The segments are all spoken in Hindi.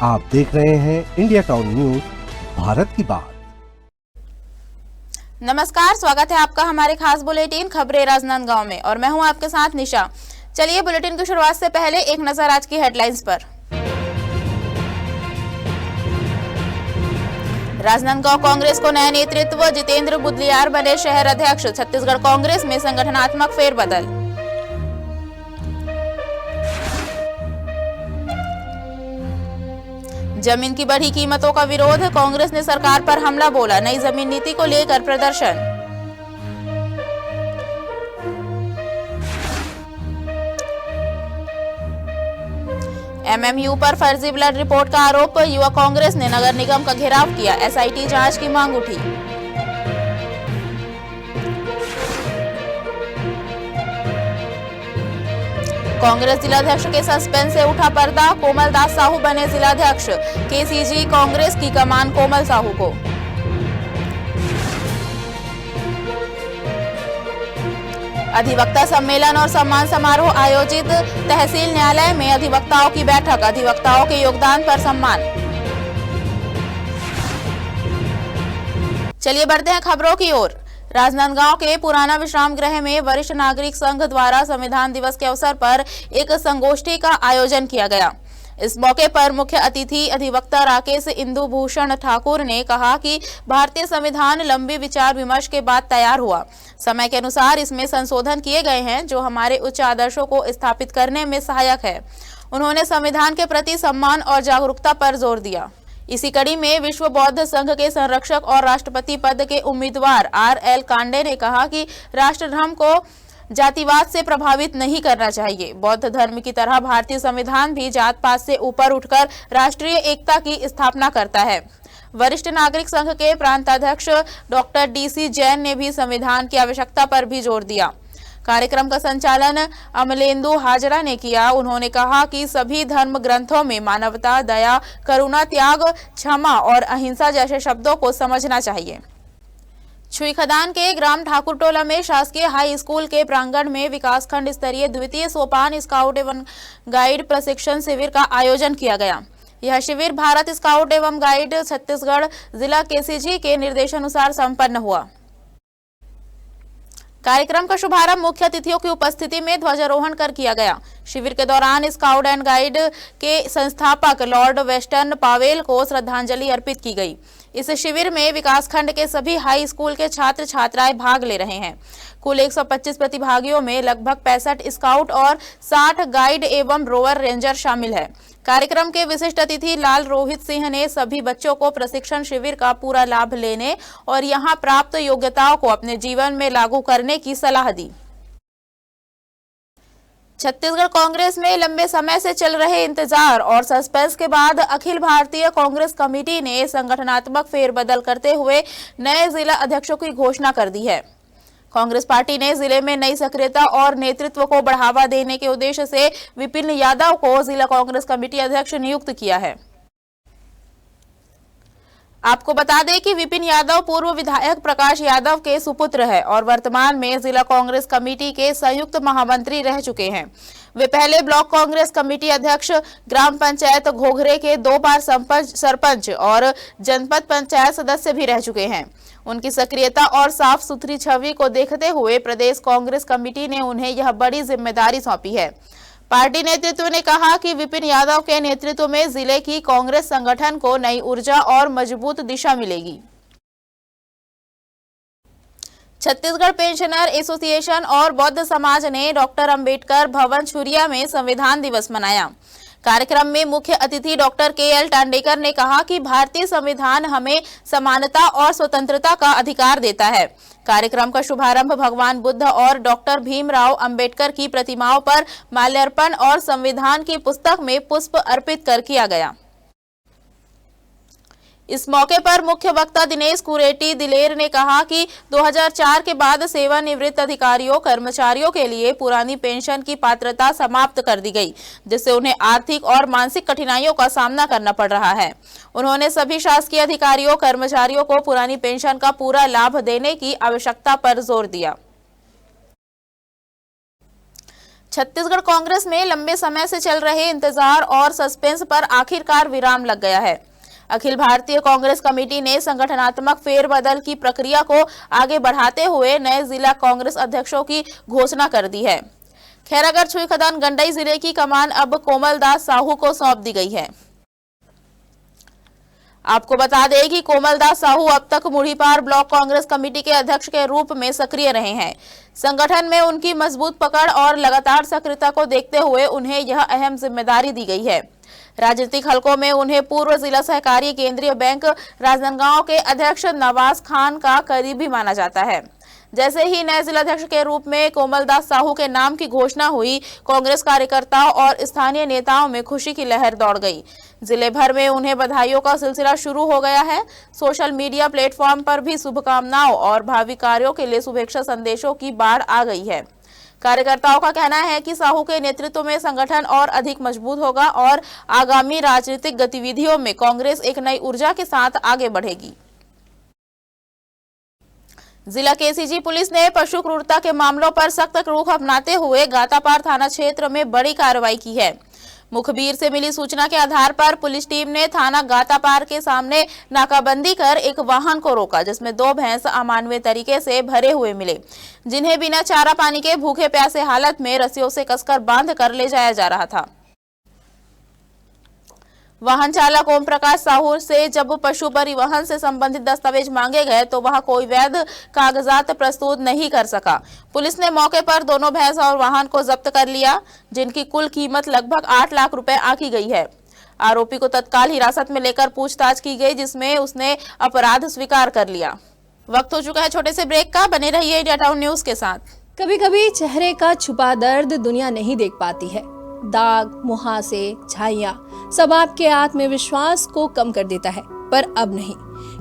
आप देख रहे हैं इंडिया टाउन न्यूज, भारत की बात। नमस्कार, स्वागत है आपका हमारे खास बुलेटिन खबरें राजनांदगांव में और मैं हूं आपके साथ निशा। चलिए बुलेटिन की शुरुआत से पहले एक नजर आज की हेडलाइंस पर। राजनांदगांव कांग्रेस को नया नेतृत्व, जितेंद्र बुदलियार बने शहर अध्यक्ष। छत्तीसगढ़ कांग्रेस में संगठनात्मक फेरबदल। जमीन की बढ़ी कीमतों का विरोध, कांग्रेस ने सरकार पर हमला बोला। नई जमीन नीति को लेकर प्रदर्शन। एमएमयू पर फर्जी ब्लड रिपोर्ट का आरोप, युवा कांग्रेस ने नगर निगम का घेराव किया। एसआईटी जांच की मांग उठी। कांग्रेस जिलाध्यक्ष के सस्पेंस से उठा पर्दा, कोमल दास साहू बने जिलाध्यक्ष। केसीजी कांग्रेस की कमान कोमल साहू को। अधिवक्ता सम्मेलन और सम्मान समारोह आयोजित, तहसील न्यायालय में अधिवक्ताओं की बैठक। अधिवक्ताओं के योगदान पर सम्मान। चलिए बढ़ते हैं खबरों की ओर। राजनांदगांव के पुराना विश्राम गृह में वरिष्ठ नागरिक संघ द्वारा संविधान दिवस के अवसर पर एक संगोष्ठी का आयोजन किया गया। इस मौके पर मुख्य अतिथि अधिवक्ता राकेश इंदु भूषण ठाकुर ने कहा कि भारतीय संविधान लंबी विचार विमर्श के बाद तैयार हुआ। समय के अनुसार इसमें संशोधन किए गए हैं जो हमारे उच्च आदर्शों को स्थापित करने में सहायक है। उन्होंने संविधान के प्रति सम्मान और जागरूकता पर जोर दिया। इसी कड़ी में विश्व बौद्ध संघ के संरक्षक और राष्ट्रपति पद के उम्मीदवार आर.एल. कांडे ने कहा कि राष्ट्र धर्म को जातिवाद से प्रभावित नहीं करना चाहिए। बौद्ध धर्म की तरह भारतीय संविधान भी जात पात से ऊपर उठकर राष्ट्रीय एकता की स्थापना करता है। वरिष्ठ नागरिक संघ के प्रांताध्यक्ष डॉक्टर डी.सी. जैन ने भी संविधान की आवश्यकता पर भी जोर दिया। कार्यक्रम का संचालन अमलेंदु हाजरा ने किया। उन्होंने कहा कि सभी धर्म ग्रंथों में मानवता, दया, करुणा, त्याग, क्षमा और अहिंसा जैसे शब्दों को समझना चाहिए। छुईखदान के ग्राम ठाकुरटोला में शासकीय हाई स्कूल के प्रांगण में विकासखंड स्तरीय द्वितीय सोपान स्काउट एवं गाइड प्रशिक्षण शिविर का आयोजन किया गया। यह शिविर भारत स्काउट एवं गाइड छत्तीसगढ़ जिला केसीजी के निर्देशानुसार संपन्न हुआ। कार्यक्रम का शुभारंभ मुख्य अतिथियों की उपस्थिति में ध्वजारोहण कर किया गया। शिविर के दौरान स्काउट एंड गाइड के संस्थापक लॉर्ड वेस्टर्न पावेल को श्रद्धांजलि अर्पित की गई। इस शिविर में विकासखंड के सभी हाई स्कूल के छात्र छात्राएं भाग ले रहे हैं। कुल 125 प्रतिभागियों में लगभग 65 स्काउट और 60 गाइड एवं रोवर रेंजर शामिल है। कार्यक्रम के विशिष्ट अतिथि लाल रोहित सिंह ने सभी बच्चों को प्रशिक्षण शिविर का पूरा लाभ लेने और यहां प्राप्त योग्यताओं को अपने जीवन में लागू करने की सलाह दी। छत्तीसगढ़ कांग्रेस में लंबे समय से चल रहे इंतजार और सस्पेंस के बाद अखिल भारतीय कांग्रेस कमेटी ने संगठनात्मक फेरबदल करते हुए नए जिला अध्यक्षों की घोषणा कर दी है। कांग्रेस पार्टी ने जिले में नई सक्रियता और नेतृत्व को बढ़ावा देने के उद्देश्य से विपिन यादव को जिला कांग्रेस कमेटी अध्यक्ष नियुक्त किया है। आपको बता दें कि विपिन यादव पूर्व विधायक प्रकाश यादव के सुपुत्र है और वर्तमान में जिला कांग्रेस कमेटी के संयुक्त महामंत्री रह चुके हैं। वे पहले ब्लॉक कांग्रेस कमेटी अध्यक्ष, ग्राम पंचायत घोघरे के 2 बार सरपंच और जनपद पंचायत सदस्य भी रह चुके हैं। उनकी सक्रियता और साफ सुथरी छवि को देखते हुए प्रदेश कांग्रेस कमेटी ने उन्हें यह बड़ी जिम्मेदारी सौंपी है। पार्टी नेतृत्व ने कहा कि विपिन यादव के नेतृत्व में जिले की कांग्रेस संगठन को नई ऊर्जा और मजबूत दिशा मिलेगी। छत्तीसगढ़ पेंशनर एसोसिएशन और बौद्ध समाज ने डॉक्टर अंबेडकर भवन छुरिया में संविधान दिवस मनाया। कार्यक्रम में मुख्य अतिथि डॉक्टर के.एल. टांडेकर ने कहा कि भारतीय संविधान हमें समानता और स्वतंत्रता का अधिकार देता है। कार्यक्रम का शुभारंभ भगवान बुद्ध और डॉक्टर भीमराव अंबेडकर की प्रतिमाओं पर माल्यार्पण और संविधान की पुस्तक में पुष्प अर्पित कर किया गया। इस मौके पर मुख्य वक्ता दिनेश कुरेटी दिलेर ने कहा कि 2004 के बाद सेवानिवृत्त अधिकारियों कर्मचारियों के लिए पुरानी पेंशन की पात्रता समाप्त कर दी गई, जिससे उन्हें आर्थिक और मानसिक कठिनाइयों का सामना करना पड़ रहा है। उन्होंने सभी शासकीय अधिकारियों कर्मचारियों को पुरानी पेंशन का पूरा लाभ देने की आवश्यकता पर जोर दिया। छत्तीसगढ़ कांग्रेस में लंबे समय से चल रहे इंतजार और सस्पेंस पर आखिरकार विराम लग गया है। अखिल भारतीय कांग्रेस कमेटी ने संगठनात्मक फेरबदल की प्रक्रिया को आगे बढ़ाते हुए नए जिला कांग्रेस अध्यक्षों की घोषणा कर दी है। खैरागढ़ छुईखदान गंडई जिले की कमान अब कोमल दास साहू को सौंप दी गई है। आपको बता दें कि कोमल दास साहू अब तक मुढ़ीपार ब्लॉक कांग्रेस कमेटी के अध्यक्ष के रूप में सक्रिय रहे हैं। संगठन में उनकी मजबूत पकड़ और लगातार सक्रियता को देखते हुए उन्हें यह अहम जिम्मेदारी दी गई है। राजनीतिक हलकों में उन्हें पूर्व जिला सहकारी केंद्रीय बैंक राजनांदगांव के अध्यक्ष नवाज खान का करीबी माना जाता है। जैसे ही नए जिलाध्यक्ष के रूप में कोमल दास साहू के नाम की घोषणा हुई, कांग्रेस कार्यकर्ताओं और स्थानीय नेताओं में खुशी की लहर दौड़ गई। जिले भर में उन्हें बधाइयों का सिलसिला शुरू हो गया है। सोशल मीडिया प्लेटफॉर्म पर भी शुभकामनाओं और भावी कार्यों के लिए शुभेच्छा संदेशों की बाढ़ आ गई है। कार्यकर्ताओं का कहना है कि साहू के नेतृत्व में संगठन और अधिक मजबूत होगा और आगामी राजनीतिक गतिविधियों में कांग्रेस एक नई ऊर्जा के साथ आगे बढ़ेगी। जिला केसीजी पुलिस ने पशु क्रूरता के मामलों पर सख्त रुख अपनाते हुए गातापार थाना क्षेत्र में बड़ी कार्रवाई की है। मुखबिर से मिली सूचना के आधार पर पुलिस टीम ने थाना गातापार के सामने नाकाबंदी कर एक वाहन को रोका, जिसमें 2 भैंस अमानवीय तरीके से भरे हुए मिले, जिन्हें बिना चारा पानी के भूखे प्यासे हालत में रस्सियों से कसकर बांध कर ले जाया जा रहा था। वाहन चालक ओम प्रकाश साहू से जब पशु परिवहन से संबंधित दस्तावेज मांगे गए तो वह कोई वैध कागजात प्रस्तुत नहीं कर सका। पुलिस ने मौके पर दोनों भैंस और वाहन को जब्त कर लिया, जिनकी कुल कीमत लगभग 8 लाख रुपए आंकी गई है। आरोपी को तत्काल हिरासत में लेकर पूछताछ की गई, जिसमें उसने अपराध स्वीकार कर लिया। वक्त हो चुका है छोटे से ब्रेक का, बने रहिए इंडिया टाउन न्यूज के साथ। कभी कभी चेहरे का छुपा दर्द दुनिया नहीं देख पाती है। दाग, मुहासे, झाइयाँ सब आपके आत्मविश्वास को कम कर देता है, पर अब नहीं,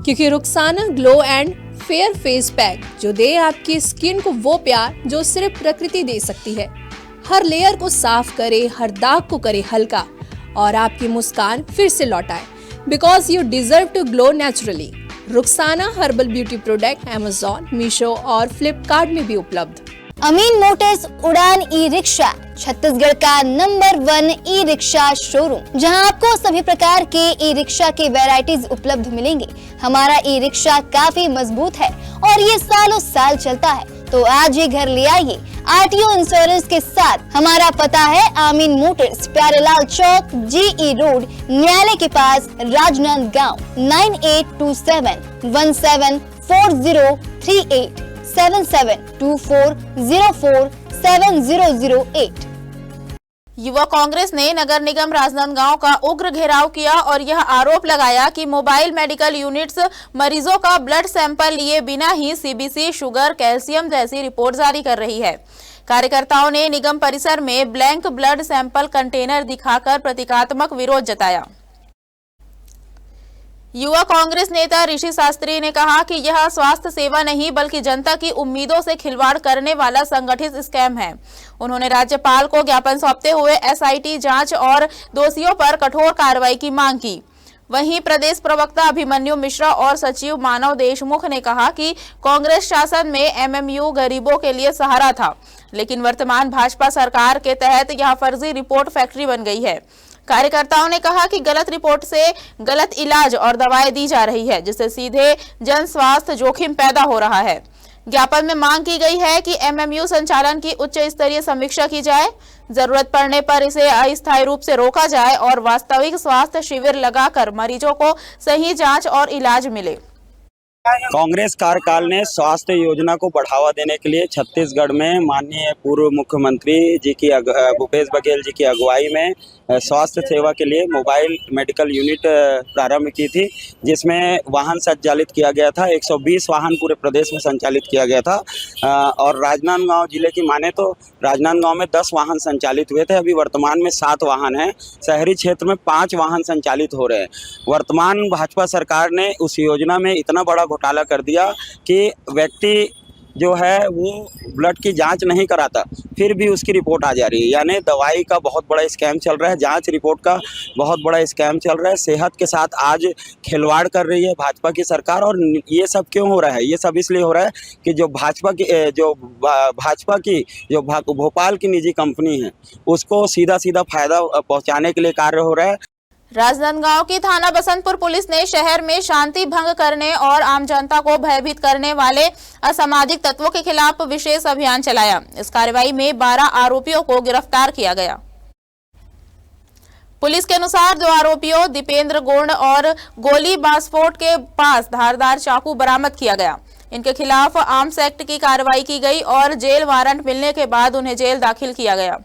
क्योंकि Rukhsana glow and fair face pack जो दे आपकी स्किन को वो प्यार जो सिर्फ प्रकृति दे सकती है। हर लेयर को साफ करे, हर दाग को करे हल्का और आपकी मुस्कान फिर से लौटाए, because you deserve to glow naturally. Rukhsana herbal beauty product Amazon, Meesho और फ्लिपकार्ट में भी उपलब्ध। अमीन मोटर्स उड़ान ई रिक्शा छत्तीसगढ़ का नंबर 1 ई रिक्शा शोरूम, जहां आपको सभी प्रकार के ई रिक्शा के वैरायटीज उपलब्ध मिलेंगे। हमारा ई रिक्शा काफी मजबूत है और ये सालों साल चलता है, तो आज ही घर ले आइए आरटीओ इंश्योरेंस के साथ। हमारा पता है अमीन मोटर्स, प्यारेलाल चौक, जीई रोड, न्यायालय के पास, राजनांदगांव। 9827 174038 7724047008। युवा कांग्रेस ने नगर निगम राजनांदगांव का उग्र घेराव किया और यह आरोप लगाया कि मोबाइल मेडिकल यूनिट्स मरीजों का ब्लड सैंपल लिए बिना ही सीबीसी, शुगर, कैल्शियम जैसी रिपोर्ट जारी कर रही है। कार्यकर्ताओं ने निगम परिसर में ब्लैंक ब्लड सैंपल कंटेनर दिखाकर प्रतीकात्मक विरोध जताया। युवा कांग्रेस नेता ऋषि शास्त्री ने कहा कि यह स्वास्थ्य सेवा नहीं बल्कि जनता की उम्मीदों से खिलवाड़ करने वाला संगठित स्कैम है। उन्होंने राज्यपाल को ज्ञापन सौंपते हुए एसआईटी जांच और दोषियों पर कठोर कार्रवाई की मांग की। वहीं प्रदेश प्रवक्ता अभिमन्यु मिश्रा और सचिव मानव देशमुख ने कहा कि कांग्रेस शासन में एमएमयू गरीबों के लिए सहारा था, लेकिन वर्तमान भाजपा सरकार के तहत यह फर्जी रिपोर्ट फैक्ट्री बन गई है। कार्यकर्ताओं ने कहा कि गलत रिपोर्ट से गलत इलाज और दवाएं दी जा रही है, जिससे सीधे जन स्वास्थ्य जोखिम पैदा हो रहा है। ज्ञापन में मांग की गई है कि एमएमयू संचालन की उच्च स्तरीय समीक्षा की जाए, जरूरत पड़ने पर इसे अस्थायी रूप से रोका जाए और वास्तविक स्वास्थ्य शिविर लगाकर मरीजों को सही जांच और इलाज मिले। कांग्रेस कार्यकाल ने स्वास्थ्य योजना को बढ़ावा देने के लिए छत्तीसगढ़ में माननीय पूर्व मुख्यमंत्री जी की भूपेश बघेल जी की अगुवाई में स्वास्थ्य सेवा के लिए मोबाइल मेडिकल यूनिट प्रारंभ की थी, जिसमें वाहन संचालित किया गया था। 120 वाहन पूरे प्रदेश में संचालित किया गया था और राजनांदगांव जिले की माने तो राजनांदगांव में 10 वाहन संचालित हुए थे। अभी वर्तमान में 7 वाहन हैं। शहरी क्षेत्र में 5 वाहन संचालित हो रहे हैं। वर्तमान भाजपा सरकार ने उस योजना में इतना बड़ा घोटाला कर दिया कि व्यक्ति जो है वो ब्लड की जांच नहीं कराता, फिर भी उसकी रिपोर्ट आ जा रही है। यानी दवाई का बहुत बड़ा स्कैम चल रहा है, जांच रिपोर्ट का बहुत बड़ा स्कैम चल रहा है। सेहत के साथ आज खिलवाड़ कर रही है भाजपा की सरकार। और ये सब क्यों हो रहा है? ये सब इसलिए हो रहा है कि जो भाजपा की भोपाल की निजी कंपनी है, उसको सीधा सीधा फायदा पहुंचाने के लिए कार्य हो रहा है। राजनांदगांव की थाना बसंतपुर पुलिस ने शहर में शांति भंग करने और आम जनता को भयभीत करने वाले असामाजिक तत्वों के खिलाफ विशेष अभियान चलाया। इस कार्रवाई में 12 आरोपियों को गिरफ्तार किया गया। पुलिस के अनुसार 2 आरोपियों दीपेंद्र गोंड और गोली बास्फोट के पास धारदार चाकू बरामद किया गया। इनके खिलाफ आर्म्स एक्ट की कार्रवाई की गई और जेल वारंट मिलने के बाद उन्हें जेल दाखिल किया गया।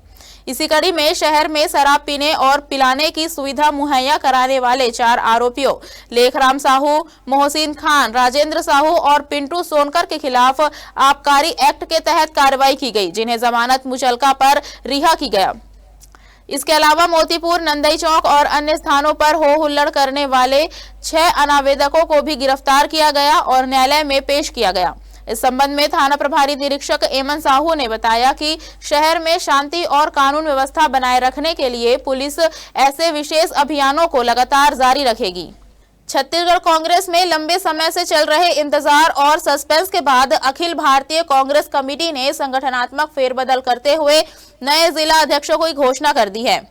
इसी कड़ी में शहर में शराब पीने और पिलाने की सुविधा मुहैया कराने वाले 4 आरोपियों लेखराम साहू, मोहसिन खान, राजेंद्र साहू और पिंटू सोनकर के खिलाफ आबकारी एक्ट के तहत कार्रवाई की गई, जिन्हें जमानत मुचलका पर रिहा किया गया। इसके अलावा मोतीपुर, नंदई चौक और अन्य स्थानों पर हो हुल्लड़ करने वाले 6 अनावेदकों को भी गिरफ्तार किया गया और न्यायालय में पेश किया गया। इस संबंध में थाना प्रभारी निरीक्षक एमन साहू ने बताया कि शहर में शांति और कानून व्यवस्था बनाए रखने के लिए पुलिस ऐसे विशेष अभियानों को लगातार जारी रखेगी। छत्तीसगढ़ कांग्रेस में लंबे समय से चल रहे इंतजार और सस्पेंस के बाद अखिल भारतीय कांग्रेस कमेटी ने संगठनात्मक फेरबदल करते हुए नए जिला अध्यक्षों की घोषणा कर दी है।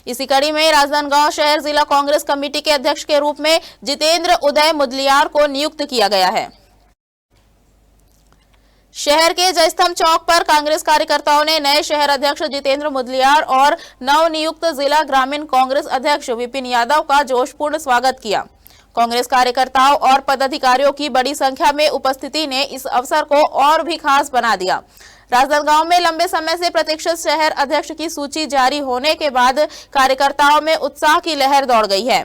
इसी कड़ी में राजनांदगांव शहर जिला कांग्रेस कमेटी के अध्यक्ष के रूप में जितेंद्र उदय मुदलियार को नियुक्त किया गया है। शहर के जयस्तंभ चौक पर कांग्रेस कार्यकर्ताओं ने नए शहर अध्यक्ष जितेंद्र मुदलियार और नवनियुक्त जिला ग्रामीण कांग्रेस अध्यक्ष विपिन यादव का जोशपूर्ण स्वागत किया। कांग्रेस कार्यकर्ताओं और पदाधिकारियों की बड़ी संख्या में उपस्थिति ने इस अवसर को और भी खास बना दिया। राजनांदगांव में लंबे समय से प्रतीक्षित शहर अध्यक्ष की सूची जारी होने के बाद कार्यकर्ताओं में उत्साह की लहर दौड़ गई है।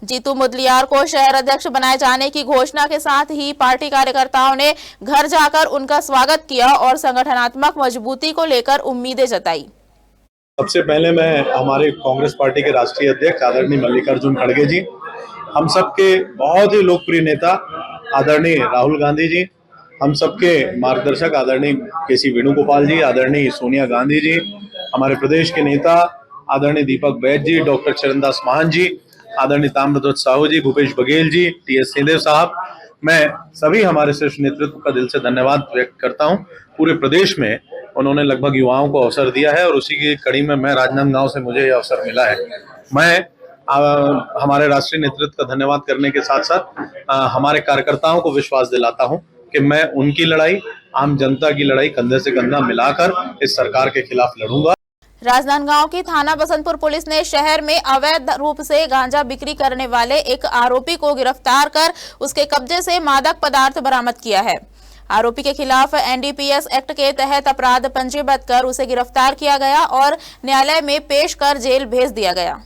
जीतू मुदलियार को शहर अध्यक्ष बनाए जाने की घोषणा के साथ ही पार्टी कार्यकर्ताओं ने घर जाकर उनका स्वागत किया और संगठनात्मक मजबूती को लेकर उम्मीदें जताई। सबसे पहले मैं हमारे कांग्रेस पार्टी के राष्ट्रीय अध्यक्ष आदरणीय मल्लिकार्जुन खड़गे जी, हम सबके बहुत ही लोकप्रिय नेता आदरणीय राहुल गांधी जी, हम सबके मार्गदर्शक आदरणीय केसी वेणुगोपाल जी, आदरणीय सोनिया गांधी जी, हमारे प्रदेश के नेता आदरणीय दीपक बैद जी, डॉक्टर चरणदास महान जी, आदरणीय ताम्रध्वज साहू जी, भूपेश बघेल जी, टी.एस. सिंहदेव साहब, मैं सभी हमारे श्रेष्ठ नेतृत्व का दिल से धन्यवाद व्यक्त करता हूं। पूरे प्रदेश में उन्होंने लगभग युवाओं को अवसर दिया है और उसी की कड़ी में मैं राजनांदगांव से मुझे यह अवसर मिला है। मैं हमारे राष्ट्रीय नेतृत्व का धन्यवाद करने के साथ साथ हमारे कार्यकर्ताओं को विश्वास दिलाता हूं कि मैं उनकी लड़ाई, आम जनता की लड़ाई कंधे से कंधा मिलाकर इस सरकार के खिलाफ लड़ूंगा। राजनांदगांव की थाना बसंतपुर पुलिस ने शहर में अवैध रूप से गांजा बिक्री करने वाले एक आरोपी को गिरफ्तार कर उसके कब्जे से मादक पदार्थ बरामद किया है। आरोपी के खिलाफ एनडीपीएस एक्ट के तहत अपराध पंजीबद्ध कर उसे गिरफ्तार किया गया और न्यायालय में पेश कर जेल भेज दिया गया।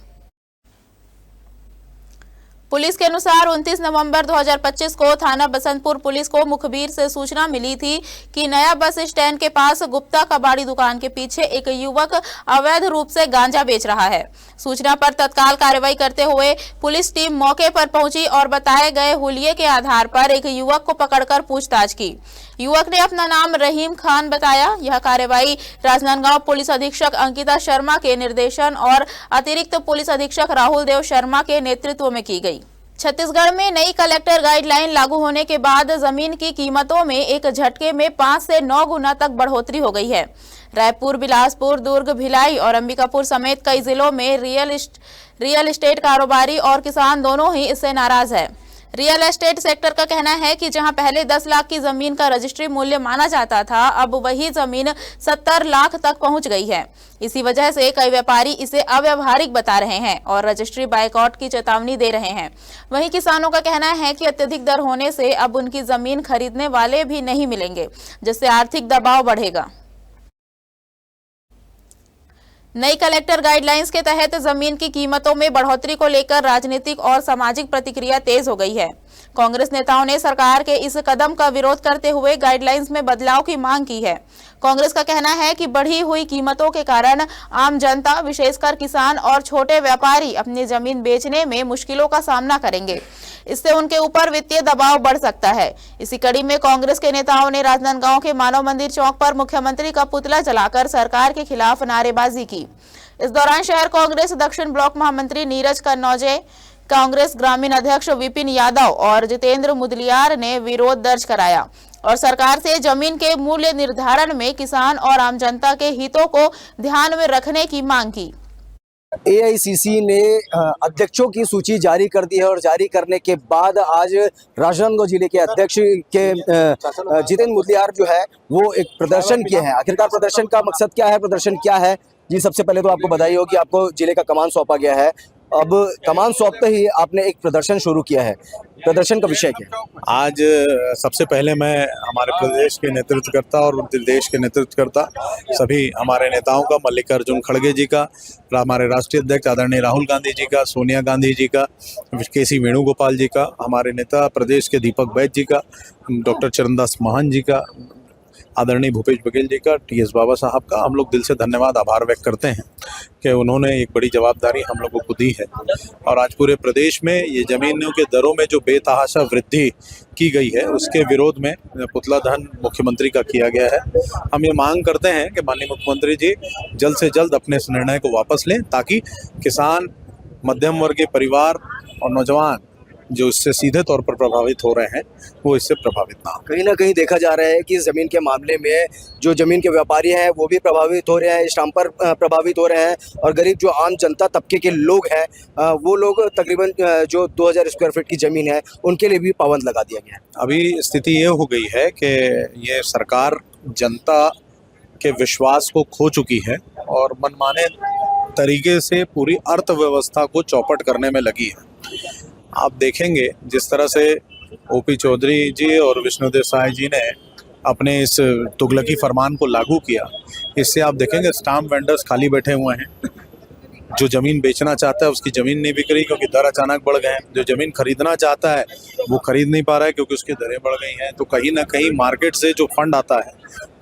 पुलिस के अनुसार 29 नवंबर 2025 को थाना बसंतपुर पुलिस को मुखबिर से सूचना मिली थी कि नया बस स्टैंड के पास गुप्ता कबाड़ी दुकान के पीछे एक युवक अवैध रूप से गांजा बेच रहा है। सूचना पर तत्काल कार्रवाई करते हुए पुलिस टीम मौके पर पहुंची और बताए गए हुलिये के आधार पर एक युवक को पकड़कर पूछताछ की। युवक ने अपना नाम रहीम खान बताया। यह कार्रवाई राजनांदगांव पुलिस अधीक्षक अंकिता शर्मा के निर्देशन और अतिरिक्त पुलिस अधीक्षक राहुल देव शर्मा के नेतृत्व में की गई। छत्तीसगढ़ में नई कलेक्टर गाइडलाइन लागू होने के बाद जमीन की कीमतों में एक झटके में 5 से 9 गुना तक बढ़ोतरी हो गई है। रायपुर, बिलासपुर, दुर्ग, भिलाई और अंबिकापुर समेत कई जिलों में रियल एस्टेट कारोबारी और किसान दोनों ही इससे नाराज है। रियल एस्टेट सेक्टर का कहना है कि जहां पहले 10 लाख की जमीन का रजिस्ट्री मूल्य माना जाता था, अब वही जमीन 70 लाख तक पहुंच गई है। इसी वजह से कई व्यापारी इसे अव्यावहारिक बता रहे हैं और रजिस्ट्री बायकॉट की चेतावनी दे रहे हैं। वहीं किसानों का कहना है कि अत्यधिक दर होने से अब उनकी जमीन खरीदने वाले भी नहीं मिलेंगे, जिससे आर्थिक दबाव बढ़ेगा। नई कलेक्टर गाइडलाइंस के तहत जमीन की कीमतों में बढ़ोतरी को लेकर राजनीतिक और सामाजिक प्रतिक्रिया तेज हो गई है। कांग्रेस नेताओं ने सरकार के इस कदम का विरोध करते हुए गाइडलाइंस में बदलाव की मांग की है। कांग्रेस का कहना है कि बढ़ी हुई कीमतों के कारण आम जनता, विशेषकर किसान और छोटे व्यापारी अपनी जमीन बेचने में मुश्किलों का सामना करेंगे। इससे उनके ऊपर वित्तीय दबाव बढ़ सकता है। इसी कड़ी में कांग्रेस के नेताओं ने राजनांदगांव के मानव मंदिर चौक पर मुख्यमंत्री का पुतला जलाकर सरकार के खिलाफ नारेबाजी की। इस दौरान शहर कांग्रेस दक्षिण ब्लॉक महामंत्री नीरज कन्नौजे, कांग्रेस ग्रामीण अध्यक्ष विपिन यादव और जितेंद्र मुदलियार ने विरोध दर्ज कराया और सरकार से जमीन के मूल्य निर्धारण में किसान और आम जनता के हितों को ध्यान में रखने की मांग की। एआईसीसी ने अध्यक्षों की सूची जारी कर दी है और जारी करने के बाद आज राजनांदगांव जिले के अध्यक्ष के जितेंद्र मुदलियार जो है वो एक प्रदर्शन किए हैं। आखिरकार प्रदर्शन का मकसद क्या है, प्रदर्शन क्या है? जी, सबसे पहले तो आपको बधाई हो कि आपको जिले का कमान सौंपा गया है। अब कमान सौंपते ही आपने एक प्रदर्शन शुरू किया है, प्रदर्शन का विषय क्या है? आज सबसे पहले मैं हमारे प्रदेश के नेतृत्वकर्ता और देश के नेतृत्वकर्ता सभी हमारे नेताओं का, मल्लिकार्जुन खड़गे जी का, हमारे राष्ट्रीय अध्यक्ष आदरणीय राहुल गांधी जी का, सोनिया गांधी जी का, केसी वेणुगोपाल जी का, हमारे नेता प्रदेश के दीपक बैद जी का, डॉक्टर चरणदास महंत जी का, आदरणीय भूपेश बघेल जी का, टीएस बाबा साहब का हम लोग दिल से धन्यवाद, आभार व्यक्त करते हैं कि उन्होंने एक बड़ी जवाबदारी हम लोगों को दी है। और आज पूरे प्रदेश में ये जमीनों के दरों में जो बेतहाशा वृद्धि की गई है उसके विरोध में पुतला दहन मुख्यमंत्री का किया गया है। हम ये मांग करते हैं कि माननीय मुख्यमंत्री जी जल्द से जल्द अपने इस निर्णय को वापस लें ताकि किसान, मध्यम वर्गीय परिवार और नौजवान जो इससे सीधे तौर पर प्रभावित हो रहे हैं वो इससे प्रभावित ना हो। कहीं ना कहीं देखा जा रहा है कि ज़मीन के मामले में जो ज़मीन के व्यापारी हैं वो भी प्रभावित हो रहे हैं, स्टाम्पर प्रभावित हो रहे हैं और गरीब जो आम जनता तबके के लोग हैं वो लोग तकरीबन जो 2000 स्क्वायर फीट की ज़मीन है उनके लिए भी पाबंद लगा दिया गया है। अभी स्थिति ये हो गई है कि ये सरकार जनता के विश्वास को खो चुकी है और मनमाने तरीके से पूरी अर्थव्यवस्था को चौपट करने में लगी है। आप देखेंगे जिस तरह से ओपी चौधरी जी और विष्णुदेव साय जी ने अपने इस तुगलकी फरमान को लागू किया, इससे आप देखेंगे स्टाम्प वेंडर्स खाली बैठे हुए हैं। जो ज़मीन बेचना चाहता है उसकी ज़मीन नहीं बिक रही क्योंकि दर अचानक बढ़ गए हैं। जो ज़मीन खरीदना चाहता है वो खरीद नहीं पा रहा है क्योंकि उसकी दरें बढ़ गई हैं। तो कहीं ना कहीं मार्केट से जो फंड आता है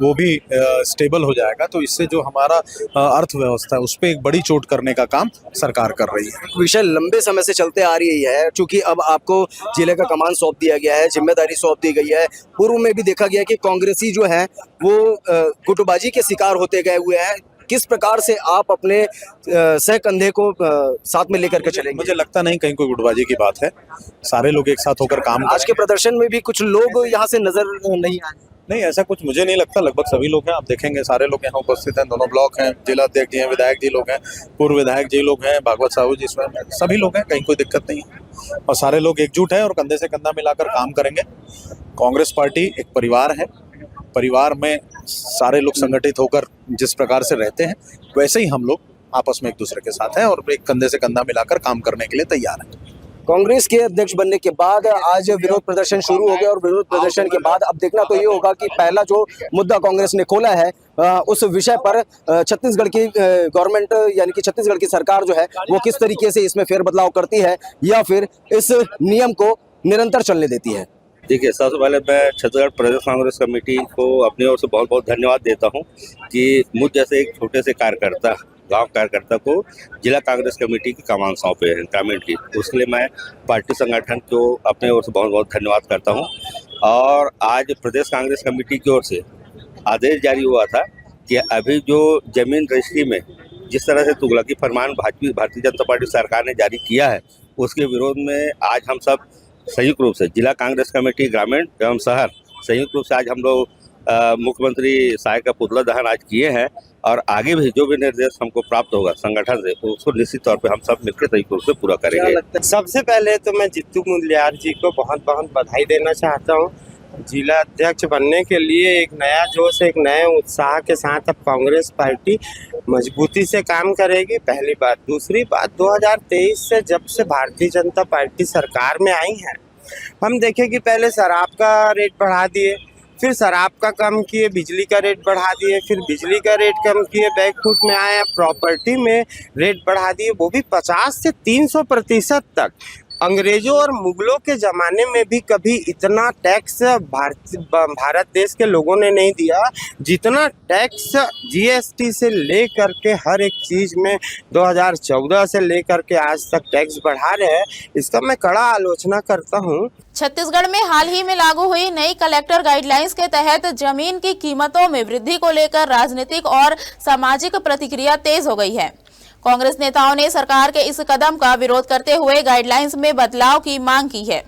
वो भी स्टेबल हो जाएगा, तो इससे जो हमारा अर्थव्यवस्था है उस पर एक बड़ी चोट करने का काम सरकार कर रही है। विषय लंबे समय से चलते आ रही है, चूंकि अब आपको जिले का कमान सौंप दिया गया है, जिम्मेदारी सौंप दी गई है। पूर्व में भी देखा गया कि कांग्रेसी जो है वो गुटबाजी के शिकार होते गए हुए हैं। किस प्रकार से आप अपने सह कंधे को साथ में लेकर के चलेंगे? मुझे लगता नहीं कहीं कोई गुटबाजी की बात है, सारे लोग एक साथ होकर काम। आज के प्रदर्शन में भी कुछ लोग यहाँ से नजर नहीं आए। नहीं, ऐसा कुछ मुझे नहीं लगता, लगभग सभी लोग हैं। आप देखेंगे सारे लोग यहाँ उपस्थित हैं, दोनों ब्लॉक हैं, जिला अध्यक्ष जी हैं, विधायक जी लोग हैं, पूर्व विधायक जी लोग हैं, भागवत साहू जी स्वयं, सभी लोग हैं, कहीं कोई दिक्कत नहीं है और सारे लोग एकजुट हैं और कंधे से कंधा मिलाकर काम करेंगे। कांग्रेस पार्टी एक परिवार है, परिवार में सारे लोग संगठित होकर जिस प्रकार से रहते हैं वैसे ही हम लोग आपस में एक दूसरे के साथ हैं और एक कंधे से कंधा मिलाकर काम करने के लिए तैयार हैं। कांग्रेस के अध्यक्ष बनने के बाद आज विरोध प्रदर्शन शुरू हो गया और विरोध प्रदर्शन के बाद अब देखना तो ये होगा कि पहला जो मुद्दा कांग्रेस ने खोला है उस विषय पर छत्तीसगढ़ की गवर्नमेंट यानी कि छत्तीसगढ़ की सरकार जो है वो किस तरीके से इसमें फेरबदलाव करती है या फिर इस नियम को निरंतर चलने देती है। देखिए, सबसे पहले मैं छत्तीसगढ़ प्रदेश कांग्रेस कमेटी को अपनी ओर से बहुत बहुत धन्यवाद देता हूं कि मुझ जैसे एक छोटे से कार्यकर्ता, गांव कार्यकर्ता को जिला कांग्रेस कमेटी की कमान सौंपे हैं ग्रामीण की। उसके लिए मैं पार्टी संगठन को अपने ओर से बहुत बहुत धन्यवाद करता हूं। और आज प्रदेश कांग्रेस कमेटी की ओर से आदेश जारी हुआ था कि अभी जो जमीन रजिस्ट्री में जिस तरह से तुगलकी फरमान भारतीय जनता पार्टी सरकार ने जारी किया है उसके विरोध में आज हम सब संयुक्त रूप से जिला कांग्रेस कमेटी ग्रामीण एवं शहर संयुक्त रूप से आज हम लोग मुख्यमंत्री साय का पुतला दहन आज किए हैं और आगे भी जो भी निर्देश हमको प्राप्त होगा संगठन से उसको निश्चित तौर पे हम सब मिलकर संयुक्त रूप से पूरा करेंगे। सबसे पहले तो मैं जित्तू मुदलियार जी को बहुत बहुत बधाई देना चाहता हूँ। जिला अध्यक्ष बनने के लिए एक नया जोश, एक नए उत्साह के साथ अब कांग्रेस पार्टी मजबूती से काम करेगी, पहली बात। दूसरी बात, 2023 से जब से भारतीय जनता पार्टी सरकार में आई है, हम देखें कि पहले शराब का रेट बढ़ा दिए, फिर शराब का कम किए, बिजली का रेट बढ़ा दिए, फिर बिजली का रेट कम किए, बैकफुट में आए, प्रॉपर्टी में रेट बढ़ा दिए, वो भी 50 से 300% तक। अंग्रेजों और मुगलों के ज़माने में भी कभी इतना टैक्स भारत देश के लोगों ने नहीं दिया जितना टैक्स जीएसटी से लेकर के हर एक चीज़ में 2014 से लेकर के आज तक टैक्स बढ़ा रहे हैं। इसका मैं कड़ा आलोचना करता हूँ। छत्तीसगढ़ में हाल ही में लागू हुई नई कलेक्टर गाइडलाइंस के तहत जमीन की कीमतों में वृद्धि को लेकर राजनीतिक और सामाजिक प्रतिक्रिया तेज हो गई है। कांग्रेस नेताओं ने सरकार के इस कदम का विरोध करते हुए गाइडलाइंस में बदलाव की मांग की है।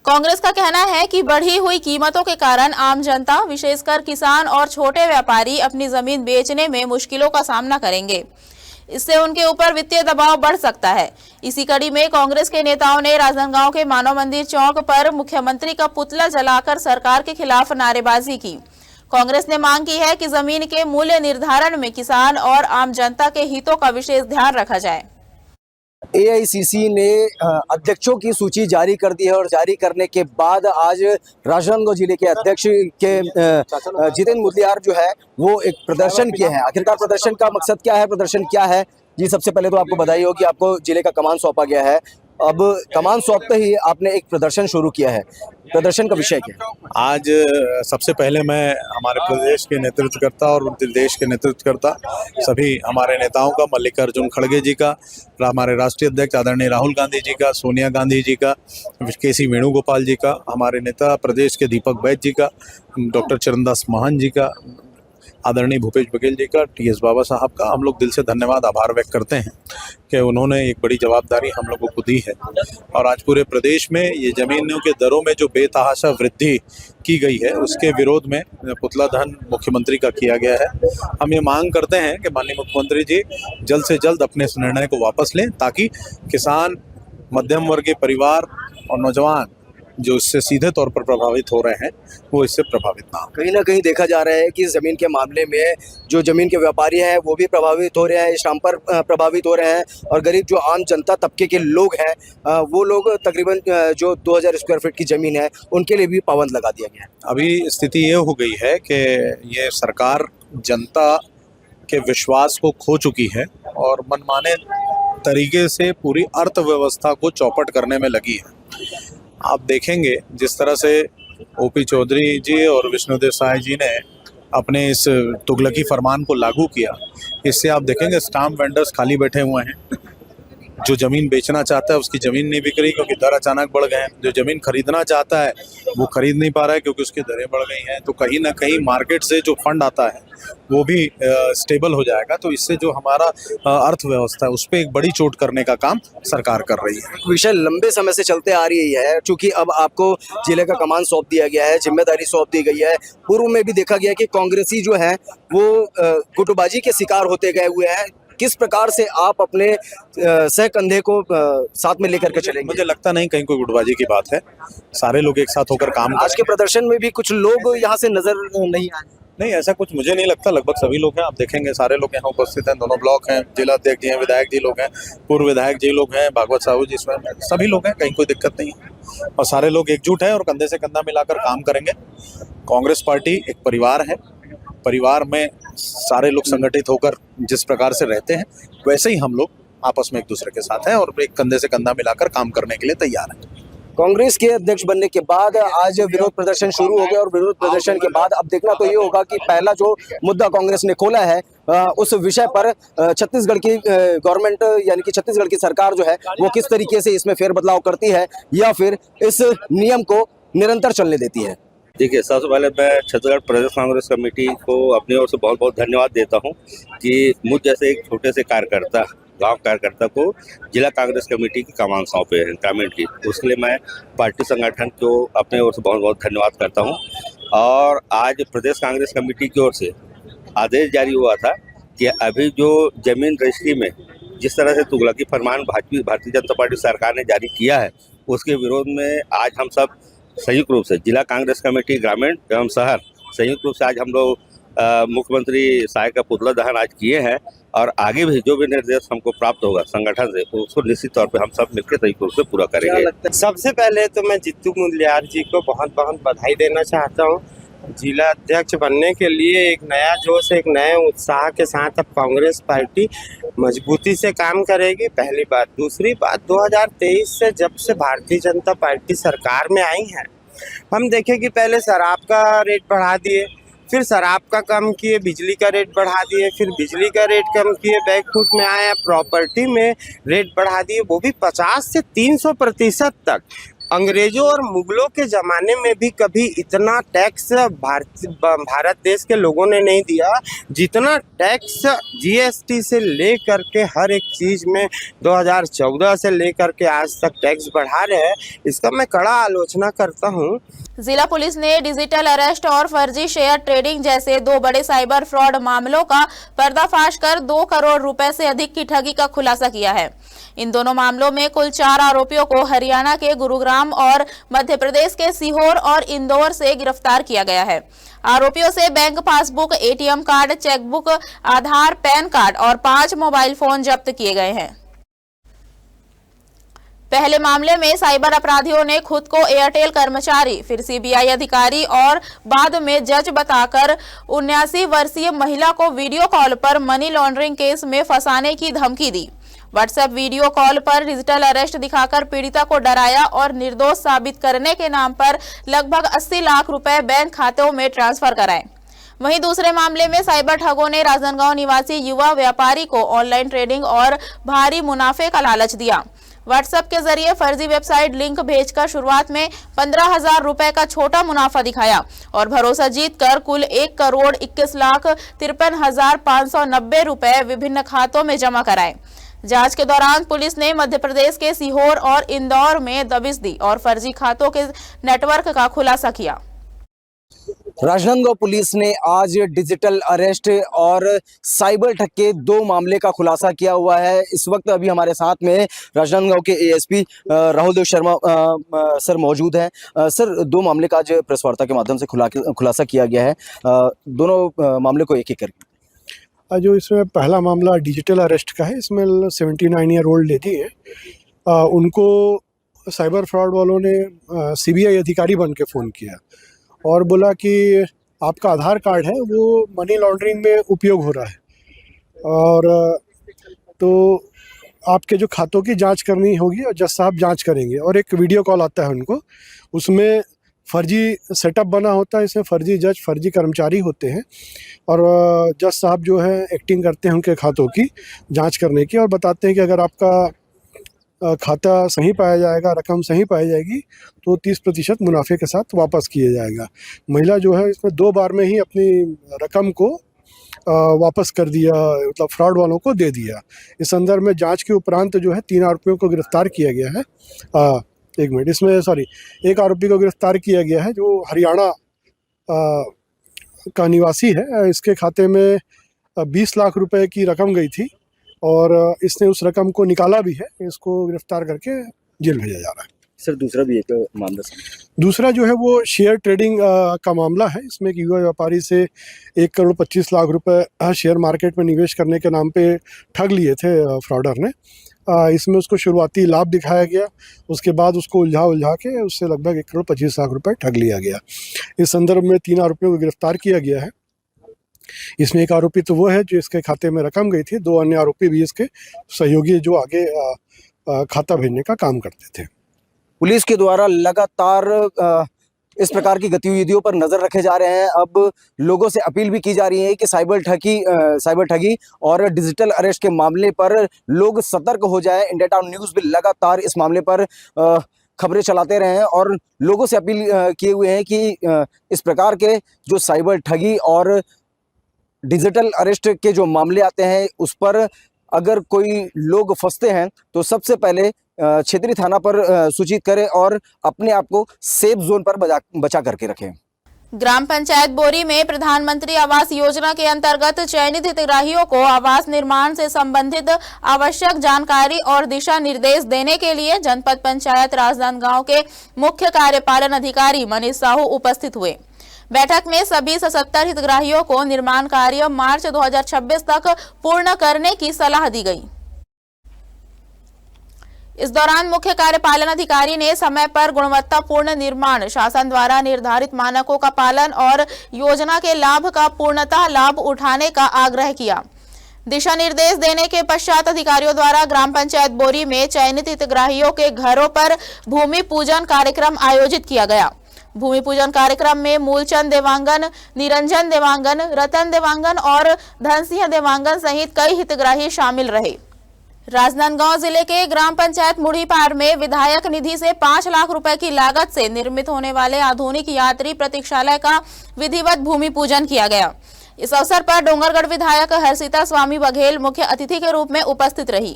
कांग्रेस का कहना है कि बढ़ी हुई कीमतों के कारण आम जनता, विशेषकर किसान और छोटे व्यापारी अपनी जमीन बेचने में मुश्किलों का सामना करेंगे। इससे उनके ऊपर वित्तीय दबाव बढ़ सकता है। इसी कड़ी में कांग्रेस के नेताओं ने राजनांदगांव के मानव मंदिर चौक पर मुख्यमंत्री का पुतला जलाकर सरकार के खिलाफ नारेबाजी की। कांग्रेस ने मांग की है कि जमीन के मूल्य निर्धारण में किसान और आम जनता के हितों का विशेष ध्यान रखा जाए। एआईसीसी ने अध्यक्षों की सूची जारी कर दी है और जारी करने के बाद आज राजनांदगांव जिले के अध्यक्ष के जितेंद्र मुदलियार जो है वो एक प्रदर्शन किए हैं। आखिरकार प्रदर्शन का मकसद क्या है, प्रदर्शन क्या है जी? सबसे पहले तो आपको बधाई हो कि आपको जिले का कमान सौंपा गया है। अब कमान सौंपते ही आपने एक प्रदर्शन शुरू किया है। प्रदर्शन का विषय क्या है? आज सबसे पहले मैं हमारे प्रदेश के नेतृत्वकर्ता और देश के नेतृत्वकर्ता सभी हमारे नेताओं का, मल्लिकार्जुन खड़गे जी का, हमारे राष्ट्रीय अध्यक्ष आदरणीय राहुल गांधी जी का, सोनिया गांधी जी का, केसी वेणुगोपाल जी का, हमारे नेता प्रदेश के दीपक बैद जी का, डॉक्टर चरणदास महंत जी का, आदरणीय भूपेश बघेल जी का, टीएस बाबा साहब का हम लोग दिल से धन्यवाद, आभार व्यक्त करते हैं कि उन्होंने एक बड़ी जवाबदारी हम लोगों को दी है। और आज पूरे प्रदेश में ये जमीनों के दरों में जो बेतहाशा वृद्धि की गई है उसके विरोध में पुतला दहन मुख्यमंत्री का किया गया है। हम ये मांग करते हैं कि माननीय मुख्यमंत्री जी जल्द से जल्द अपने इस निर्णय को वापस लें ताकि किसान, मध्यम वर्गीय परिवार और नौजवान जो इससे सीधे तौर पर प्रभावित हो रहे हैं वो इससे प्रभावित ना हो। कहीं ना कहीं देखा जा रहा है कि ज़मीन के मामले में जो ज़मीन के व्यापारी हैं वो भी प्रभावित हो रहे हैं, श्रम पर प्रभावित हो रहे हैं और गरीब जो आम जनता तबके के लोग हैं वो लोग तकरीबन जो 2000 स्क्वायर फीट की ज़मीन है उनके लिए भी पाबंद लगा दिया गया है। अभी स्थिति ये हो गई है कि ये सरकार जनता के विश्वास को खो चुकी है और मनमाने तरीके से पूरी अर्थव्यवस्था को चौपट करने में लगी है। आप देखेंगे जिस तरह से ओपी चौधरी जी और विष्णुदेव साय जी ने अपने इस तुगलकी फरमान को लागू किया, इससे आप देखेंगे स्टाम्प वेंडर्स खाली बैठे हुए हैं। जो ज़मीन बेचना चाहता है उसकी ज़मीन नहीं बिक रही क्योंकि दर अचानक बढ़ गए हैं। जो ज़मीन खरीदना चाहता है वो खरीद नहीं पा रहा है क्योंकि उसकी दरें बढ़ गई हैं। तो कहीं ना कहीं मार्केट से जो फंड आता है वो भी स्टेबल हो जाएगा। तो इससे जो हमारा अर्थव्यवस्था है उस पर एक बड़ी चोट करने का काम सरकार कर रही है। विषय लंबे समय से चलते आ रही है, चूंकि अब आपको जिले का कमान सौंप दिया गया है, जिम्मेदारी सौंप दी गई है। पूर्व में भी देखा गया कि कांग्रेसी जो है वो गुटबाजी के शिकार होते गए हुए हैं। किस प्रकार से आप अपने सह कंधे को साथ में लेकर के चलेंगे? मुझे लगता नहीं कहीं कोई गुटबाजी की बात है, सारे लोग एक साथ होकर काम। आज के प्रदर्शन में भी कुछ लोग यहाँ से नजर नहीं आए। नहीं, ऐसा कुछ मुझे नहीं लगता। लगभग सभी लोग हैं, आप देखेंगे सारे लोग यहाँ उपस्थित हैं। दोनों ब्लॉक हैं, जिला अध्यक्ष जी हैं, विधायक जी लोग हैं, पूर्व विधायक जी लोग हैं, भागवत साहू जी, इसमें सभी लोग हैं, कहीं कोई दिक्कत नहीं है और सारे लोग एकजुट हैं और कंधे से कंधा मिलाकर काम करेंगे। कांग्रेस पार्टी एक परिवार है, परिवार में सारे लोग संगठित होकर जिस प्रकार से रहते हैं वैसे ही हम लोग आपस में एक दूसरे के साथ हैं और एक कंधे से कंधा मिलाकर काम करने के लिए तैयार हैं। कांग्रेस के अध्यक्ष बनने के बाद आज विरोध प्रदर्शन शुरू हो गया और विरोध प्रदर्शन के बाद अब देखना तो ये होगा कि पहला जो मुद्दा कांग्रेस ने खोला है उस विषय पर छत्तीसगढ़ की गवर्नमेंट यानी कि छत्तीसगढ़ की सरकार जो है वो किस तरीके से इसमें फेरबदलाव करती है या फिर इस नियम को निरंतर चलने देती है। देखिए, सबसे पहले मैं छत्तीसगढ़ प्रदेश कांग्रेस कमेटी को अपनी ओर से बहुत बहुत धन्यवाद देता हूं कि मुझ जैसे एक छोटे से कार्यकर्ता, गांव कार्यकर्ता को जिला कांग्रेस कमेटी की कमान सौंपे हैं ग्रामीण की। उसके लिए मैं पार्टी संगठन को अपने ओर से बहुत बहुत धन्यवाद करता हूं। और आज प्रदेश कांग्रेस कमेटी की ओर से आदेश जारी हुआ था कि अभी जो जमीन रजिस्ट्री में जिस तरह से तुगलकी फरमान भारतीय जनता पार्टी सरकार ने जारी किया है उसके विरोध में आज हम सब संयुक्त रूप से जिला कांग्रेस कमेटी ग्रामीण एवं शहर संयुक्त रूप से आज हम लोग मुख्यमंत्री साय का पुतला दहन आज किए हैं और आगे भी जो भी निर्देश हमको प्राप्त होगा संगठन से उसको निश्चित तौर पे हम सब मिलकर संयुक्त रूप से पूरा करेंगे। सबसे पहले तो मैं जितू मुदलियार जी को बहुत बहुत बधाई देना चाहता हूँ। जिला अध्यक्ष बनने के लिए एक नया जोश, एक नए उत्साह के साथ अब कांग्रेस पार्टी मजबूती से काम करेगी, पहली बात। दूसरी बात, 2023 से जब से भारतीय जनता पार्टी सरकार में आई है, हम देखें कि पहले शराब का रेट बढ़ा दिए, फिर शराब का कम किए, बिजली का रेट बढ़ा दिए, फिर बिजली का रेट कम किए, बैकफुट में आए, प्रॉपर्टी में रेट बढ़ा दिए, वो भी 50 से 300% तक। अंग्रेजों और मुगलों के ज़माने में भी कभी इतना टैक्स भारत देश के लोगों ने नहीं दिया जितना टैक्स जीएसटी से लेकर के हर एक चीज़ में 2014 से लेकर के आज तक टैक्स बढ़ा रहे हैं। इसका मैं कड़ा आलोचना करता हूँ। जिला पुलिस ने डिजिटल अरेस्ट और फर्जी शेयर ट्रेडिंग जैसे 2 बड़े साइबर फ्रॉड मामलों का पर्दाफाश कर 2 करोड़ रुपए से अधिक की ठगी का खुलासा किया है। इन दोनों मामलों में कुल 4 आरोपियों को हरियाणा के गुरुग्राम और मध्य प्रदेश के सीहोर और इंदौर से गिरफ्तार किया गया है। आरोपियों से bank passbook, ATM card, chequebook, Aadhaar, PAN card और 5 मोबाइल फोन जब्त किए गए हैं। पहले मामले में साइबर अपराधियों ने खुद को एयरटेल कर्मचारी, फिर सीबीआई अधिकारी और बाद में जज बताकर 79 वर्षीय महिला को वीडियो कॉल पर मनी लॉन्ड्रिंग केस में फंसाने की धमकी दी। व्हाट्सएप वीडियो कॉल पर डिजिटल अरेस्ट दिखाकर पीड़िता को डराया और निर्दोष साबित करने के नाम पर लगभग 80 लाख रुपए बैंक खातों में ट्रांसफर कराए। वहीं दूसरे मामले में साइबर ठगों ने राजनांदगांव निवासी युवा व्यापारी को ऑनलाइन ट्रेडिंग और भारी मुनाफे का लालच दिया। व्हाट्सएप के जरिए फर्जी वेबसाइट लिंक भेजकर शुरुआत में 15,000 रुपए का छोटा मुनाफा दिखाया और भरोसा जीतकर कुल 1,61,53,590 रुपए विभिन्न खातों में जमा कराए। जांच के दौरान पुलिस ने मध्य प्रदेश के सीहोर और इंदौर में दबिश दी और फर्जी खातों के नेटवर्क का खुलासा किया। राजनांदगांव पुलिस ने आज डिजिटल अरेस्ट और साइबर ठग के 2 मामले का खुलासा किया हुआ है। इस वक्त अभी हमारे साथ में राजनांदगांव के एएसपी राहुल देव शर्मा सर मौजूद हैं। सर, 2 मामले का आज प्रेस वार्ता के माध्यम से खुलासा किया गया है। दोनों मामले को एक-एक करके जो इसमें पहला मामला डिजिटल अरेस्ट का है, इसमें 79 ईयर ओल्ड लेडी है। उनको साइबर फ्रॉड वालों ने सीबीआई अधिकारी बन के फ़ोन किया और बोला कि आपका आधार कार्ड है वो मनी लॉन्ड्रिंग में उपयोग हो रहा है और तो आपके जो खातों की जांच करनी होगी और जज साहब जांच करेंगे। और एक वीडियो कॉल आता है उनको, उसमें फर्जी सेटअप बना होता है, इसमें फर्जी जज, फर्जी कर्मचारी होते हैं और जज साहब जो है एक्टिंग करते हैं उनके खातों की जांच करने की और बताते हैं कि अगर आपका खाता सही पाया जाएगा, रकम सही पाई जाएगी तो 30% मुनाफे के साथ वापस किया जाएगा। महिला जो है इसमें 2 बार में ही अपनी रकम को वापस कर दिया, मतलब फ्रॉड वालों को दे दिया। इस संदर्भ में जांच के उपरांत जो है 3 आरोपियों को गिरफ्तार किया गया है। एक आरोपी को गिरफ्तार किया गया है जो हरियाणा का निवासी है। इसके खाते में 20 लाख रुपए की रकम गई थी और इसने उस रकम को निकाला भी है। इसको गिरफ्तार करके जेल भेजा जा रहा है। सर, दूसरा भी एक मामला दूसरा जो है वो शेयर ट्रेडिंग का मामला है। इसमें एक युवा व्यापारी से 1,25,00,000 रुपए शेयर मार्केट में निवेश करने के नाम पे ठग लिए थे फ्रॉडर ने। इसमें उसको शुरुआती लाभ दिखाया गया, उसके बाद उसको उलझा के उससे लगभग 1,25,00,000 रुपए ठग लिया गया। इस संदर्भ में 3 आरोपियों को गिरफ्तार किया गया है। इसमें एक आरोपी तो वो है जो इसके खाते में रकम गई थी, 2 अन्य आरोपी भी इसके सहयोगी जो आगे खाता भेजने का काम करते थे। पुलिस के द्वारा लगातार इस प्रकार की गतिविधियों पर नजर रखे जा रहे हैं। अब लोगों से अपील भी की जा रही है कि साइबर ठगी और डिजिटल अरेस्ट के मामले पर लोग सतर्क हो जाए। इंडिया टाउन न्यूज़ भी लगातार इस मामले पर खबरें चलाते रहे हैं और लोगों से अपील किए हुए हैं कि इस प्रकार के जो साइबर ठगी और डिजिटल अरेस्ट के जो मामले आते हैं उस पर अगर कोई लोग फंसते हैं तो सबसे पहले क्षेत्रीय थाना पर सूचित करें और अपने आप को सेफ जोन पर बचा करके रखें। ग्राम पंचायत बोरी में प्रधानमंत्री आवास योजना के अंतर्गत चयनित हितग्राहियों को आवास निर्माण से संबंधित आवश्यक जानकारी और दिशा निर्देश देने के लिए जनपद पंचायत राजनांदगांव के मुख्य कार्यपालन अधिकारी मनीष साहू उपस्थित हुए। बैठक में सभी 77 हितग्राहियों को निर्माण कार्य मार्च 2026 तक पूर्ण करने की सलाह दी गई। इस दौरान मुख्य कार्यपालन अधिकारी ने समय पर गुणवत्तापूर्ण निर्माण, शासन द्वारा निर्धारित मानकों का पालन और योजना के लाभ का पूर्णतः लाभ उठाने का आग्रह किया। दिशा निर्देश देने के पश्चात अधिकारियों द्वारा ग्राम पंचायत बोरी में चयनित हितग्राहियों के घरों पर भूमि पूजन कार्यक्रम आयोजित किया गया। भूमि पूजन कार्यक्रम में मूलचंद देवांगन, निरंजन देवांगन, रतन देवांगन और धनसिंह देवांगन सहित कई हितग्राही शामिल रहे। राजनांदगांव जिले के ग्राम पंचायत मुढ़ीपार में विधायक निधि से 5 लाख रुपए की लागत से निर्मित होने वाले आधुनिक यात्री प्रतीक्षालय का विधिवत भूमि पूजन किया गया। इस अवसर पर डोंगरगढ़ विधायक हर्षिता स्वामी बघेल मुख्य अतिथि के रूप में उपस्थित रही।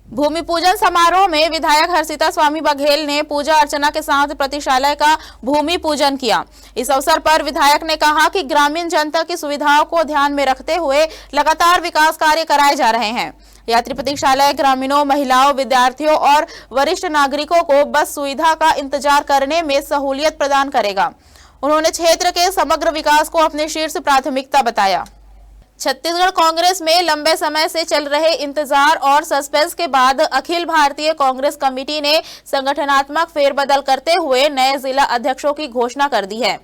भूमि पूजन समारोह में विधायक हर्षिता स्वामी बघेल ने पूजा अर्चना के साथ प्रतीक्षालय का भूमि पूजन किया। इस अवसर पर विधायक ने कहा कि ग्रामीण जनता की सुविधाओं को ध्यान में रखते हुए लगातार विकास कार्य कराए जा रहे हैं। यात्री प्रतीक्षालय ग्रामीणों, महिलाओं, विद्यार्थियों और वरिष्ठ नागरिकों को बस सुविधा का इंतजार करने में सहूलियत प्रदान करेगा। उन्होंने क्षेत्र के समग्र विकास को अपनी शीर्ष प्राथमिकता बताया। छत्तीसगढ़ कांग्रेस में लंबे समय से चल रहे इंतजार और सस्पेंस के बाद अखिल भारतीय कांग्रेस कमेटी ने संगठनात्मक फेरबदल करते हुए नए जिला अध्यक्षों की घोषणा कर दी है।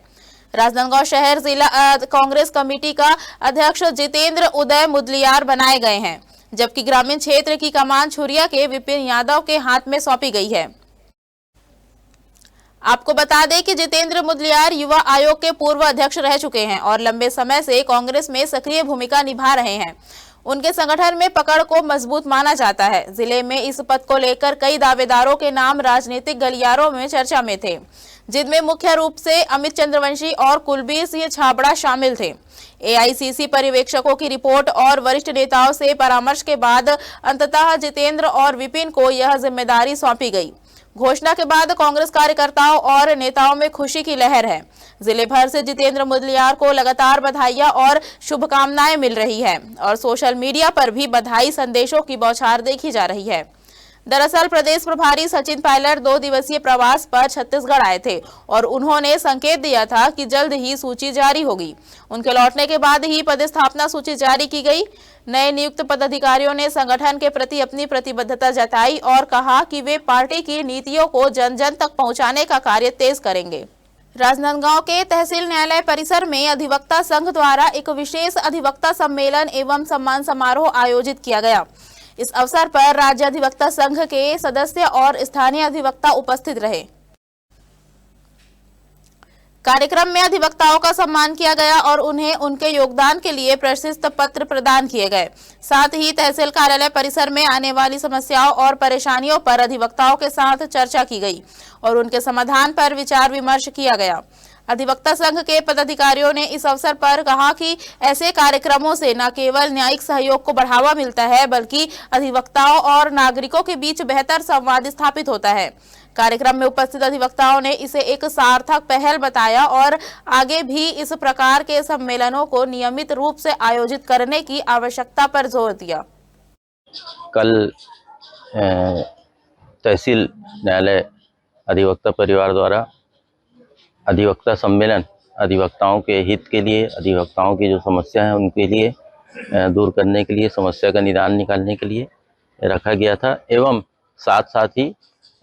राजनांदगांव शहर जिला कांग्रेस कमेटी का अध्यक्ष जितेंद्र उदय मुदलियार बनाए गए हैं, जबकि ग्रामीण क्षेत्र की कमान छुरिया के विपिन यादव के हाथ में सौंपी गई है। आपको बता दें कि जितेंद्र मुदलियार युवा आयोग के पूर्व अध्यक्ष रह चुके हैं और लंबे समय से कांग्रेस में सक्रिय भूमिका निभा रहे हैं। उनके संगठन में पकड़ को मजबूत माना जाता है। जिले में इस पद को लेकर कई दावेदारों के नाम राजनीतिक गलियारों में चर्चा में थे, जिनमें मुख्य रूप से अमित चंद्रवंशी और कुलबीर सिंह छाबड़ा शामिल थे। एआईसीसी पर्यवेक्षकों की रिपोर्ट और वरिष्ठ नेताओं से परामर्श के बाद अंततः जितेंद्र और विपिन को यह जिम्मेदारी सौंपी गई। घोषणा के बाद कांग्रेस कार्यकर्ताओं और नेताओं में खुशी की लहर है। जिले भर से जितेंद्र मुदलियार को लगातार बधाइयां और शुभकामनाएं मिल रही है और सोशल मीडिया पर भी बधाई संदेशों की बौछार देखी जा रही है। दरअसल प्रदेश प्रभारी सचिन पायलट 2 दिवसीय प्रवास पर छत्तीसगढ़ आए थे और उन्होंने संकेत दिया था कि जल्द ही सूची जारी होगी। उनके लौटने के बाद ही पदस्थापना सूची जारी की गई। नए नियुक्त पदाधिकारियों ने संगठन के प्रति अपनी प्रतिबद्धता जताई और कहा कि वे पार्टी की नीतियों को जन जन तक पहुंचाने का कार्य तेज करेंगे। राजनांदगांव के तहसील न्यायालय परिसर में अधिवक्ता संघ द्वारा एक विशेष अधिवक्ता सम्मेलन एवं सम्मान समारोह आयोजित किया गया। इस अवसर पर राज्य अधिवक्ता संघ के सदस्य और स्थानीय अधिवक्ता उपस्थित रहे। कार्यक्रम में अधिवक्ताओं का सम्मान किया गया और उन्हें उनके योगदान के लिए प्रशस्ति पत्र प्रदान किए गए। साथ ही तहसील कार्यालय परिसर में आने वाली समस्याओं और परेशानियों पर अधिवक्ताओं के साथ चर्चा की गई और उनके समाधान पर विचार विमर्श किया गया। अधिवक्ता संघ के पदाधिकारियों ने इस अवसर पर कहा कि ऐसे कार्यक्रमों से न केवल न्यायिक सहयोग को बढ़ावा मिलता है, बल्कि अधिवक्ताओं और नागरिकों के बीच बेहतर संवाद स्थापित होता है। कार्यक्रम में उपस्थित अधिवक्ताओं ने इसे एक सार्थक पहल बताया और आगे भी इस प्रकार के सम्मेलनों को नियमित रूप से आयोजित करने की आवश्यकता पर जोर दिया। कल तहसील न्यायालय अधिवक्ता परिवार द्वारा अधिवक्ता सम्मेलन अधिवक्ताओं के हित के लिए, अधिवक्ताओं की जो समस्या है उनके लिए दूर करने के लिए, समस्या का निदान निकालने के लिए रखा गया था एवं साथ साथ ही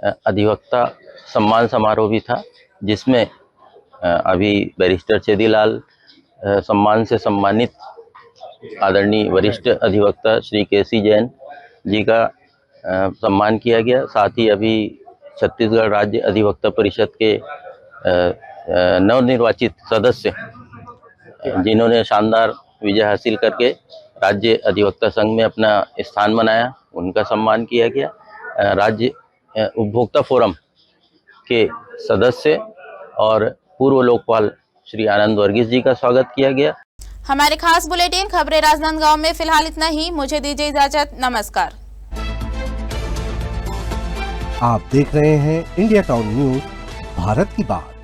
अधिवक्ता सम्मान समारोह भी था, जिसमें अभी बैरिस्टर चेदीलाल सम्मान से सम्मानित आदरणीय वरिष्ठ अधिवक्ता श्री केसी जैन जी का सम्मान किया गया। साथ ही अभी छत्तीसगढ़ राज्य अधिवक्ता परिषद के नवनिर्वाचित सदस्य जिन्होंने शानदार विजय हासिल करके राज्य अधिवक्ता संघ में अपना स्थान बनाया, उनका सम्मान किया गया। राज्य उपभोक्ता फोरम के सदस्य और पूर्व लोकपाल श्री आनंद वर्गीस जी का स्वागत किया गया। हमारे खास बुलेटिन खबरें राजनांदगांव में फिलहाल इतना ही। मुझे दीजिए इजाजत। नमस्कार। आप देख रहे हैं इंडिया टाउन न्यूज, भारत की बात।